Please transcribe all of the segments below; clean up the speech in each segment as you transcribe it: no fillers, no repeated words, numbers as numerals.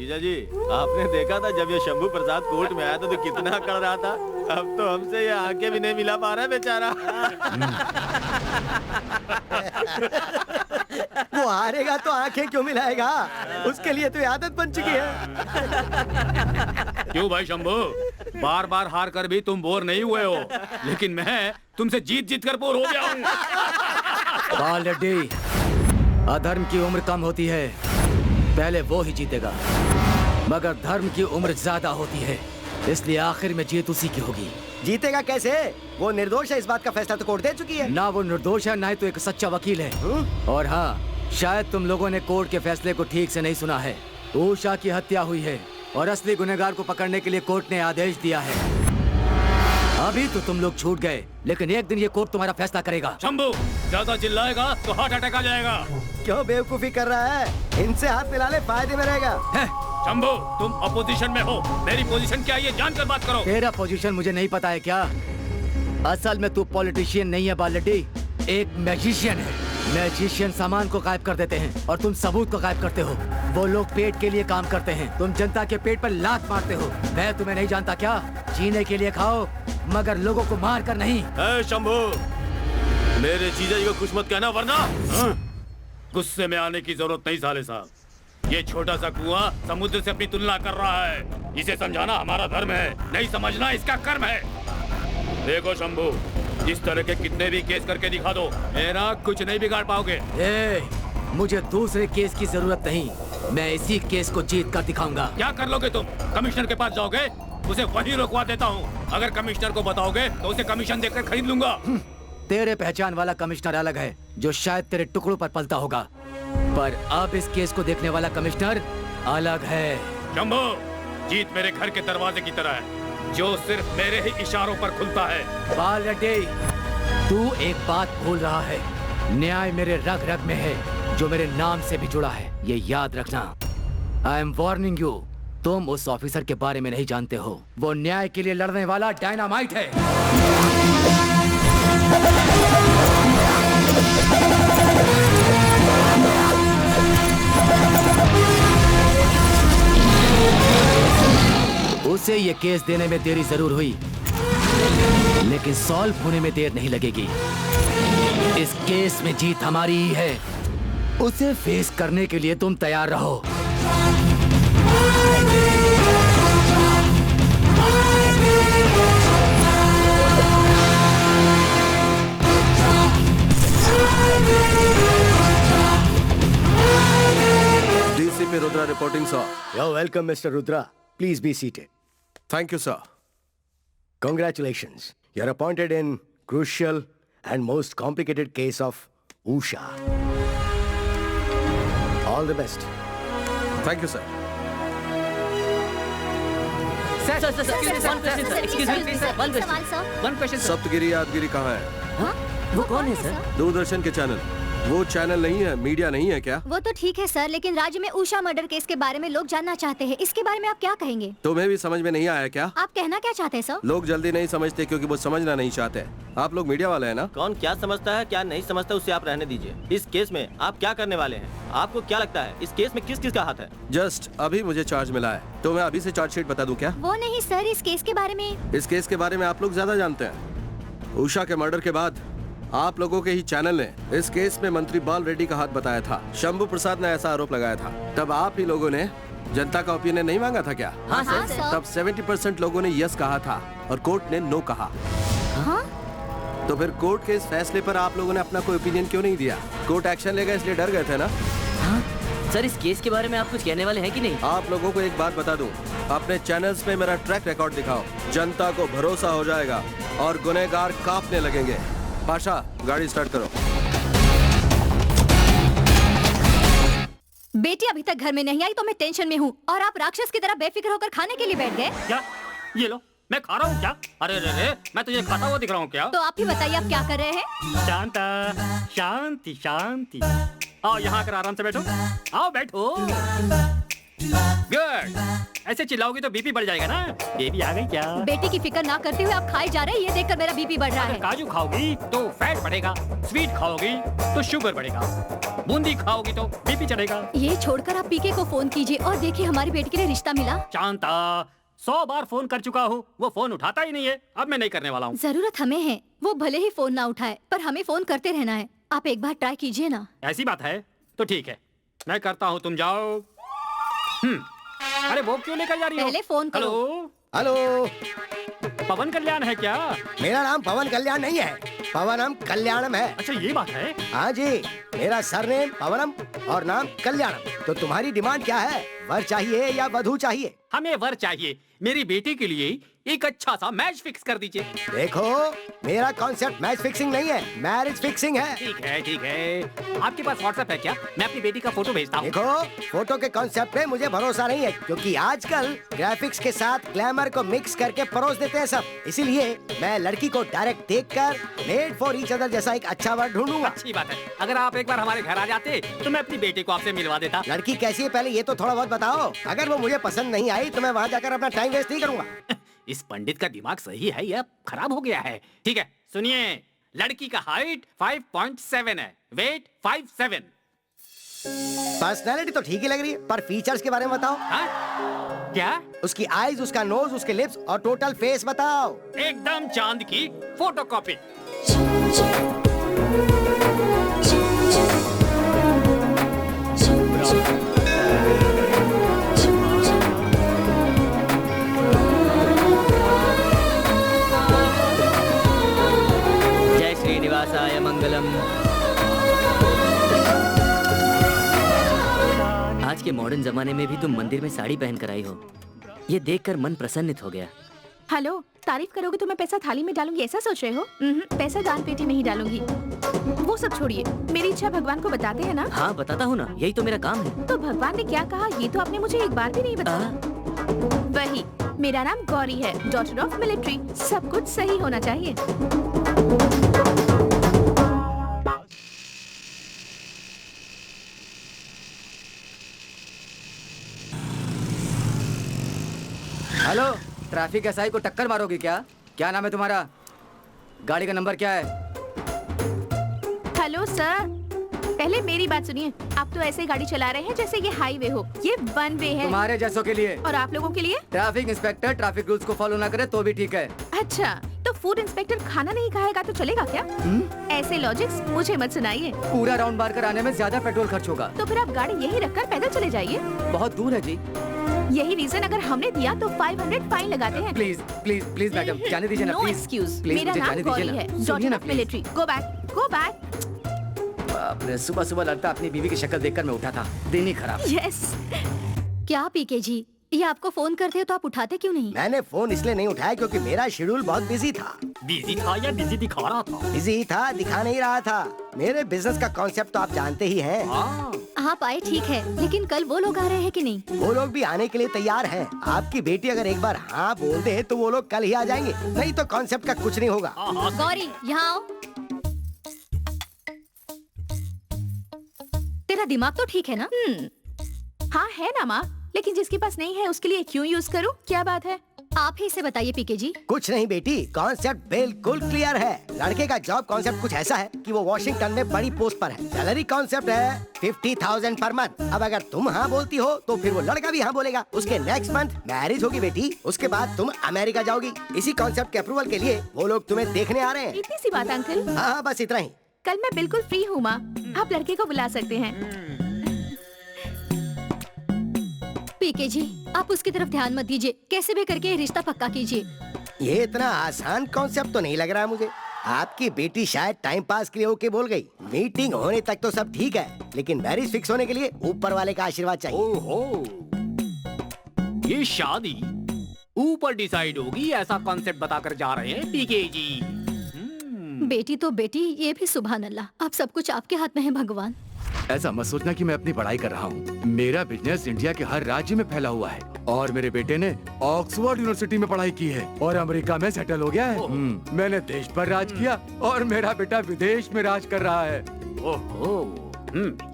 जीजा जी, आपने देखा था जब ये शंभू प्रसाद कोर्ट में आया था तो कितना कर रहा था। अब तो हमसे ये आंखें भी नहीं मिला पा रहा है बेचारा। वो हारेगा तो आंखें क्यों मिलाएगा? उसके लिए तो ये आदत बन चुकी है। क्यों भाई शंभू, बार बार हार कर भी तुम बोर नहीं हुए हो, लेकिन मैं तुमसे जीत जीत कर बोर हो गया हूँ। बाल रेड्डी, अधर्म की उम्र कम होती है, पहले वो ही जीतेगा, मगर धर्म की उम्र ज्यादा होती है, इसलिए आखिर में जीत उसी की होगी। जीतेगा कैसे? वो निर्दोष है, इस बात का फैसला तो कोर्ट दे चुकी है। ना वो निर्दोष है, ना ही तो एक सच्चा वकील है। और हाँ, शायद तुम लोगों ने कोर्ट के फैसले को ठीक से नहीं सुना है। उषा की हत्या हुई है और असली गुनहगार को पकड़ने के लिए कोर्ट ने आदेश दिया है। अभी तो तुम लोग छूट गए, लेकिन एक दिन ये कोर्ट तुम्हारा फैसला करेगा। शंभू, ज्यादा चिल्लाएगा तो हार्ट अटैक आ जाएगा। क्यों बेवकूफी कर रहा है? इनसे हाथ मिला ले, फायदे में रहेगा। शंभू, तुम अपोजिशन में हो, मेरी पोजीशन क्या है ये जानकर बात करो। तेरा पोजीशन मुझे नहीं पता है क्या? असल में तू पॉलिटिशियन नहीं है बालटी, एक मैजिशियन है। मैजिशियन सामान को गायब कर देते हैं और तुम सबूत को गायब करते हो। वो लोग पेट के लिए काम करते हैं, तुम जनता के पेट पर लात मारते हो। मैं तुम्हें नहीं जानता क्या? जीने के लिए खाओ, मगर लोगों को मार कर नहीं। शंभू, मेरे जीजा जी को कुछ मत कहना वरना। गुस्से में आने की जरूरत नहीं साले साहब। ये छोटा सा कुआं समुद्र से अपनी तुलना कर रहा है। इसे समझाना हमारा धर्म है, नहीं समझना इसका कर्म है। देखो शंभू, इस तरह के कितने भी केस करके दिखा दो, मेरा कुछ नहीं बिगाड़ पाओगे। मुझे दूसरे केस की जरूरत नहीं, मैं इसी केस को जीत कर दिखाऊंगा। क्या कर लोगे तुम? कमिश्नर के पास जाओगे? उसे वहीं रुकवा देता हूँ। अगर कमिश्नर को बताओगे तो उसे कमीशन देकर खरीद लूंगा। तेरे पहचान वाला कमिश्नर अलग है, जो शायद तेरे टुकड़ों पर पलता होगा, पर अब इस केस को देखने वाला कमिश्नर अलग है। शंभू, जीत मेरे घर के दरवाजे की तरह है, जो सिर्फ मेरे ही इशारों पर खुलता है। बाल रेड्डी, तू एक बात भूल रहा है, न्याय मेरे रग रग में है, जो मेरे नाम से भी जुड़ा है, ये याद रखना। आई एम वार्निंग यू, तुम उस ऑफिसर के बारे में नहीं जानते हो। वो न्याय के लिए लड़ने वाला डायनामाइट है। उसे ये केस देने में देरी जरूर हुई, लेकिन सॉल्व होने में देर नहीं लगेगी। इस केस में जीत हमारी ही है। उसे फेस करने के लिए तुम तैयार रहो। DCP Rudra reporting sir. You're welcome, Mr. Rudra. Please be seated. Thank you, sir. Congratulations. You're appointed in crucial and most complicated case of Usha. All the best. Thank you, sir. One question, sir. Saptagiri Yadagiri कहाँ है? वो कौन है sir? Doordarshan के channel. वो channel नहीं है, media नहीं है क्या? वो तो ठीक है सर, लेकिन राज्य में उषा मर्डर केस के बारे में लोग जानना चाहते हैं। इसके बारे में आप क्या कहेंगे? तुम्हें भी समझ में नहीं आया क्या? आप कहना क्या चाहते हैं सर? लोग जल्दी नहीं समझते क्योंकि वो समझना नहीं चाहते। आप लोग मीडिया वाले हैं ना? कौन क्या समझता है क्या नहीं समझता उसे आप रहने दीजिए। इस केस में आप क्या करने वाले हैं? आपको क्या लगता है इस केस में किस किस का हाथ है? जस्ट अभी मुझे चार्ज मिला है, तो मैं अभी से चार्जशीट बता दूं क्या? वो नहीं सर, इस केस के बारे में। इस केस के बारे में आप लोग ज्यादा जानते हैं। उषा के मर्डर के बाद आप लोगों के ही चैनल ने इस केस में मंत्री बाल रेड्डी का हाथ बताया था। शंभू प्रसाद ने ऐसा आरोप लगाया था। तब आप ही लोगों ने जनता का ओपिनियन नहीं मांगा था क्या? हाँ सर। तब 70% लोगों ने यस कहा था और कोर्ट ने नो कहा। हाँ? तो फिर कोर्ट के इस फैसले पर आप लोगों ने अपना कोई ओपिनियन क्यों नहीं दिया? कोर्ट एक्शन लेगा इसलिए डर गए थे ना? हाँ? सर, इस केस के बारे में आप कुछ कहने वाले हैं कि नहीं? आप लोगों को एक बात बता दूं, अपने चैनल्स पे मेरा ट्रैक रिकॉर्ड दिखाओ, जनता को भरोसा हो जाएगा और गुनहगार कांपने लगेंगे। पाशा, गाड़ी स्टार्ट करो। बेटी अभी तक घर में नहीं आई तो मैं टेंशन में हूँ, और आप राक्षस की तरह बेफिक्र होकर खाने के लिए बैठ गए। क्या? ये लो, मैं खा रहा हूँ क्या? अरे रे रे, मैं तुझे खाता हुआ दिख रहा हूँ क्या? तो आप ही बताइए आप क्या कर रहे हैं? शांता, शांति शांति। आओ यहाँ आकर आराम से बैठो। आओ बैठो। गुड। ऐसे चिल्लाओगी तो बीपी बढ़ जाएगा ना। बेबी आ गई क्या? बेटी की फिक्र ना करते हुए आप खाए जा रहे हैं, ये देखकर मेरा बीपी बढ़ रहा है। काजू खाओगी तो फैट बढ़ेगा, स्वीट खाओगी तो शुगर बढ़ेगा। बूंदी खाओगी तो बीपी चढ़ेगा। ये छोड़कर आप पीके को फोन कीजिए और देखिए हमारी बेटी के लिए रिश्ता मिला। शांता, 100 बार फोन कर चुका हूँ, वो फोन उठाता ही नहीं है। अब मैं नहीं करने वाला हूँ। जरूरत हमें है, वो भले ही फोन ना उठाए पर हमें फोन करते रहना है। आप एक बार ट्राई कीजिए ना। ऐसी बात है तो ठीक है, मैं करता हूँ, तुम जाओ। अरे वो क्यों लेकर जा रही हो? पहले फोन करो। हेलो, हेलो, पवन कल्याण है क्या? मेरा नाम पवन कल्याण नहीं है, पवनम कल्याणम है। अच्छा ये बात है। हाँ जी, मेरा सरनेम पवनम और नाम कल्याणम। तो तुम्हारी डिमांड क्या है? वर चाहिए या वधू चाहिए? हमें वर चाहिए। मेरी बेटी के लिए एक अच्छा सा मैच फिक्स कर दीजिए। देखो, मेरा कॉन्सेप्ट मैच फिक्सिंग नहीं है, मैरिज फिक्सिंग है। ठीक है ठीक है। आपके पास व्हाट्सएप है क्या? मैं अपनी बेटी का फोटो भेजता हूँ। देखो, फोटो के कॉन्सेप्ट पे मुझे भरोसा नहीं है, क्योंकि आजकल ग्राफिक्स के साथ ग्लैमर को मिक्स करके परोस देते हैं सब। इसीलिए मैं लड़की को डायरेक्ट देखकर मेड फॉर ईच अदर जैसा एक अच्छा वर्ड ढूंढूंगा। अच्छी बात है। अगर आप एक बार हमारे घर आ जाते तो मैं अपनी बेटी को आपसे मिलवा देता। लड़की कैसी है पहले ये तो थोड़ा बहुत बताओ। अगर वो मुझे पसंद नहीं आई तो मैं वहाँ जाकर अपना टाइम वेस्ट नहीं करूंगा। इस पंडित का दिमाग सही है या खराब हो गया है? ठीक है सुनिए, लड़की का हाइट 5.7 है, वेट 5'7". पर्सनालिटी तो ठीक ही लग रही है, पर फीचर्स के बारे में बताओ। हाँ? क्या? उसकी आईज, उसका नोज, उसके लिप्स और टोटल फेस बताओ। एकदम चांद की फोटोकॉपी। जय श्रीनिवासाय मंगलम। आज के मॉडर्न जमाने में भी तुम मंदिर में साड़ी पहन कर आई हो, ये देखकर मन प्रसन्नित हो गया। हेलो, तारीफ करोगे तो मैं पैसा थाली में डालूंगी ऐसा सोच रहे हो? पैसा दान पेटी में ही डालूंगी। वो सब छोड़िए, मेरी इच्छा भगवान को बताते हैं ना? हाँ बताता हूँ ना, यही तो मेरा काम है। तो भगवान ने क्या कहा ये तो आपने मुझे एक बार भी नहीं बताया। वही, मेरा नाम गौरी है, डॉटर ऑफ मिलिट्री। सब कुछ सही होना चाहिए। हेलो, ट्रैफिक एसआई को टक्कर मारोगे क्या? क्या नाम है तुम्हारा? गाड़ी का नंबर क्या है? हेलो सर, पहले मेरी बात सुनिए। आप तो ऐसे गाड़ी चला रहे हैं जैसे ये हाईवे हो। ये वन वे है। तुम्हारे जैसों के लिए। और आप लोगों के लिए? ट्रैफिक इंस्पेक्टर ट्रैफिक रूल्स को फॉलो ना करे तो भी ठीक है। अच्छा, तो फूड इंस्पेक्टर खाना नहीं खाएगा तो चलेगा क्या? ऐसे लॉजिक्स मुझे मत सुनाइए। पूरा राउंड मार कर आने में ज्यादा पेट्रोल खर्च होगा। तो फिर आप गाड़ी यही रखकर पैदल चले जाइए। बहुत दूर है जी। यही रीजन अगर हमने दिया तो 500 फाइन लगाते हैं। प्लीज प्लीज प्लीज मैडम, जाने दीजिए ना नो प्लीज। एक्सक्यूज। प्लीज मेरा मुझे नाम जाने गौरी दीजिए है, ना। सुनिए डॉटर ना of please. Military. Go back, go back. बाप रे, सुबह सुबह लगता अपनी बीवी की शक्ल देखकर मैं उठा था। दिन ही खराब। यस। क्या पीके जी, ये आपको फोन करते हो तो आप उठाते क्यों नहीं? मैंने फोन इसलिए नहीं उठाया क्योंकि मेरा शेड्यूल बहुत बिजी था। बिजी था या बिजी दिखा रहा था? बिजी था, दिखा नहीं रहा था। मेरे बिजनेस का कॉन्सेप्ट तो आप जानते ही हैं। आप आए ठीक है, लेकिन कल वो लोग आ रहे हैं कि नहीं? वो लोग भी आने के लिए तैयार हैं। आपकी बेटी अगर एक बार हाँ बोल दे तो वो लोग कल ही आ जाएंगे, नहीं तो कॉन्सेप्ट का कुछ नहीं होगा। गौरी, यहाँ आओ। तेरा दिमाग तो ठीक है ना? हाँ है ना माँ, लेकिन जिसके पास नहीं है उसके लिए क्यों यूज करूँ? क्या बात है? आप ही से बताइए पीके जी। कुछ नहीं बेटी, कॉन्सेप्ट बिल्कुल क्लियर है। लड़के का जॉब कॉन्सेप्ट कुछ ऐसा है कि वो वॉशिंगटन में बड़ी पोस्ट पर है। सैलरी कॉन्सेप्ट है 50,000 पर मंथ। अब अगर तुम हाँ बोलती हो तो फिर वो लड़का भी हाँ बोलेगा। उसके नेक्स्ट मंथ मैरिज होगी बेटी, उसके बाद तुम अमेरिका जाओगी। इसी कॉन्सेप्ट के अप्रूवल के लिए वो लोग तुम्हें देखने आ रहे हैं। इतनी सी बात अंकल। हाँ बस इतना ही। कल मैं बिल्कुल फ्री हूँ माँ, आप लड़के को बुला सकते हैं। पीके जी, आप उसकी तरफ ध्यान मत दीजिए, कैसे भी करके रिश्ता पक्का कीजिए। ये इतना आसान कॉन्सेप्ट तो नहीं लग रहा मुझे। आपकी बेटी शायद टाइम पास के लिए ओके बोल गई। मीटिंग होने तक तो सब ठीक है, लेकिन मैरिज फिक्स होने के लिए ऊपर वाले का आशीर्वाद चाहिए। ओहो, ये शादी ऊपर डिसाइड होगी ऐसा कॉन्सेप्ट बताकर जा रहे हैं पीके जी। बेटी तो बेटी, ये भी सुभान अल्लाह। अब सब कुछ आपके हाथ में है भगवान। ऐसा मत सोचना कि मैं अपनी पढ़ाई कर रहा हूँ। मेरा बिजनेस इंडिया के हर राज्य में फैला हुआ है और मेरे बेटे ने ऑक्सफोर्ड यूनिवर्सिटी में पढ़ाई की है और अमेरिका में सेटल हो गया है। मैंने देश पर राज किया और मेरा बेटा विदेश में राज कर रहा है। ओहो,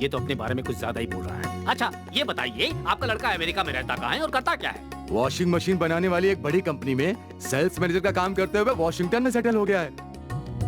ये तो अपने बारे में कुछ ज्यादा ही बोल रहा है। अच्छा ये बताइए, आपका लड़का अमेरिका में रहता कहाँ है और करता क्या है? वॉशिंग मशीन बनाने वाली एक बड़ी कंपनी में सेल्स मैनेजर का काम करते हुए वॉशिंगटन में सेटल हो गया है।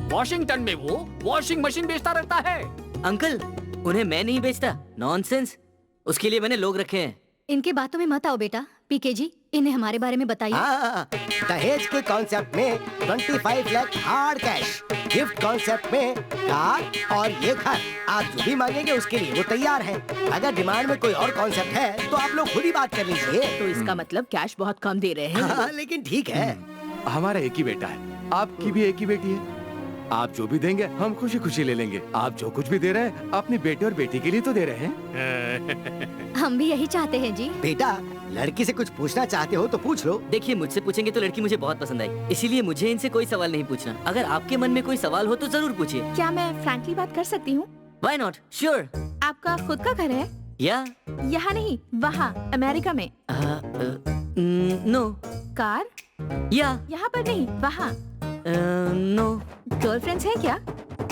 वॉशिंगटन में वो वॉशिंग मशीन बेचता रहता है? अंकल, उन्हें मैं नहीं बेचता। नॉनसेंस। उसके लिए मैंने लोग रखे हैं। इनके बातों में मत आओ बेटा। पीके जी, इन्हें हमारे बारे में बताइए। हाँ, दहेज के कॉन्सेप्ट में 25 lakh hard cash, gift concept में कार और ये घर, आप जो भी मांगेंगे उसके लिए वो तैयार है। अगर डिमांड में कोई और कॉन्सेप्ट है तो आप लोग खुद ही बात कर लीजिए। तो इसका मतलब कैश बहुत कम दे रहे हैं। हाँ, लेकिन ठीक है। हमारा एक ही बेटा है, आपकी भी एक ही बेटी है। आप जो भी देंगे हम खुशी खुशी ले लेंगे। आप जो कुछ भी दे रहे हैं अपने बेटे और बेटी के लिए तो दे रहे हैं। हम भी यही चाहते हैं जी। बेटा, लड़की से कुछ पूछना चाहते हो तो पूछ लो। देखिए, मुझसे पूछेंगे तो लड़की मुझे बहुत पसंद आई, इसीलिए मुझे इनसे कोई सवाल नहीं पूछना। अगर आपके मन में कोई सवाल हो तो जरूर पूछिए। क्या मैं फ्रैंकली बात कर सकती हूँ? Why not? Sure. आपका खुद का घर है? या यहाँ नहीं, वहाँ अमेरिका में। नो। कार? या यहाँ पर नहीं, वहाँ। नो। गर्लफ्रेंड्स है क्या?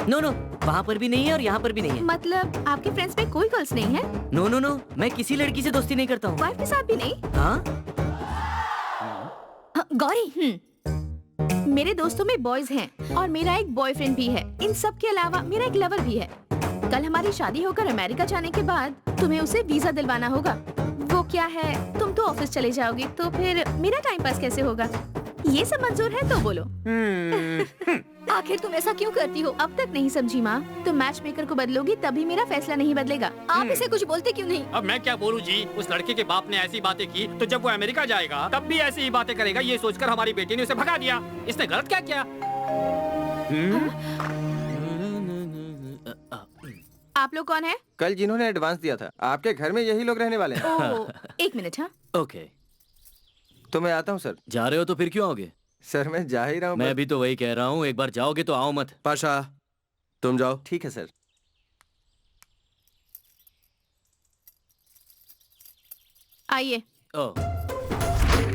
नो नो, वहाँ पर भी नहीं है और यहाँ पर भी नहीं है। मतलब आपके फ्रेंड्स में कोई गर्ल्स नहीं है? नो नो नो, मैं किसी लड़की से दोस्ती नहीं करता हूँ। वाइफ के साथ भी नहीं? हाँ? गौरी, मेरे दोस्तों में बॉयज हैं और मेरा एक बॉयफ्रेंड भी है। इन सब के अलावा मेरा एक लवर भी है। कल हमारी शादी होकर अमेरिका जाने के बाद तुम्हें उसे वीजा दिलवाना होगा। वो क्या है, तुम तो ऑफिस चले जाओगी तो फिर मेरा टाइम पास कैसे होगा? ये सब मंजूर है तो बोलो। आखिर तुम ऐसा क्यों करती हो? अब तक नहीं समझी माँ। तुम मैच मेकर को बदलोगी तभी मेरा फैसला नहीं बदलेगा। आप इसे कुछ बोलते क्यों नहीं? अब मैं क्या बोलूं जी? उस लड़के के बाप ने ऐसी बातें की तो जब वो अमेरिका जाएगा तब भी ऐसी ही बातें करेगा, ये सोचकर हमारी बेटी ने उसे भगा दिया। इसने गलत क्या किया? आप लोग कौन है? कल जिन्होंने एडवांस दिया था, आपके घर में यही लोग रहने वाले हैं। ओह, एक मिनट। हाँ, ओके। तो मैं आता हूँ सर। जा रहे हो तो फिर क्यों आओगे? सर मैं जा ही रहा हूँ। मैं भी तो वही कह रहा हूँ, एक बार जाओगे तो आओ मत। पाशा, तुम जाओ। ठीक है सर। आइए। ओह,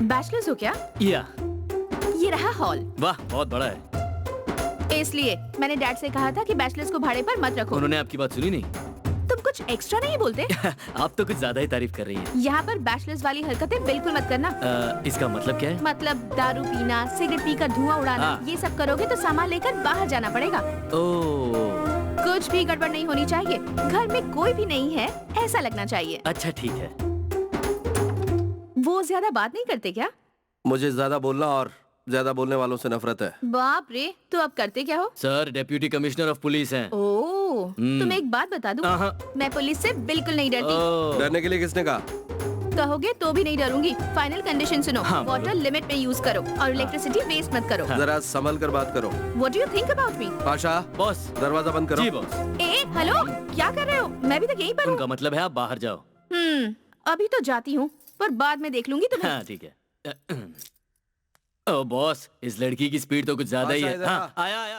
बैचलर्स हो क्या? या ये रहा हॉल। वाह, बहुत बड़ा है। इसलिए मैंने डैड से कहा था कि बैचलर्स को भाड़े पर मत रखो। उन्होंने आपकी बात सुनी नहीं? तुम कुछ एक्स्ट्रा नहीं बोलते? आप तो कुछ ज्यादा ही तारीफ कर रही हैं। यहाँ पर बैचलर्स वाली हरकतें बिल्कुल मत करना। इसका मतलब क्या है? मतलब दारू पीना, सिगरेट पीकर धुआं उड़ाना, हाँ। ये सब करोगे तो सामान लेकर बाहर जाना पड़ेगा। ओह, कुछ भी गड़बड़ नहीं होनी चाहिए। घर में कोई भी नहीं है ऐसा लगना चाहिए। अच्छा ठीक है। वो ज्यादा बात नहीं करते क्या? मुझे ज्यादा बोलना और ज्यादा बोलने वालों से नफरत है। बाप रे, तो अब करते क्या हो? Sir, deputy commissioner of police हैं। ओह, तुम्हें एक बात बता दूं, मैं पुलिस से बिल्कुल नहीं डरती। ओह, डरने के लिए किसने कहा? कहोगे तो भी नहीं डरूंगी। फाइनल कंडीशन सुनो, हाँ, वाटर लिमिट में यूज करो और इलेक्ट्रिसिटी वेस्ट मत करो। जरा संभल कर बात करो। What do you think about me? Pasha, boss. दरवाजा बंद करो। जी बॉस। ए, हेलो, क्या कर रहे हो? मैं भी तो यहीं पर हूँ। उनका मतलब है आप बाहर जाओ। अभी तो जाती हूँ पर बाद में देख लूंगी तुम्हें। हाँ ठीक है। ओ बॉस, इस लड़की की स्पीड तो कुछ ज्यादा ही पाशा, है। इधर हाँ, आ। आया आया।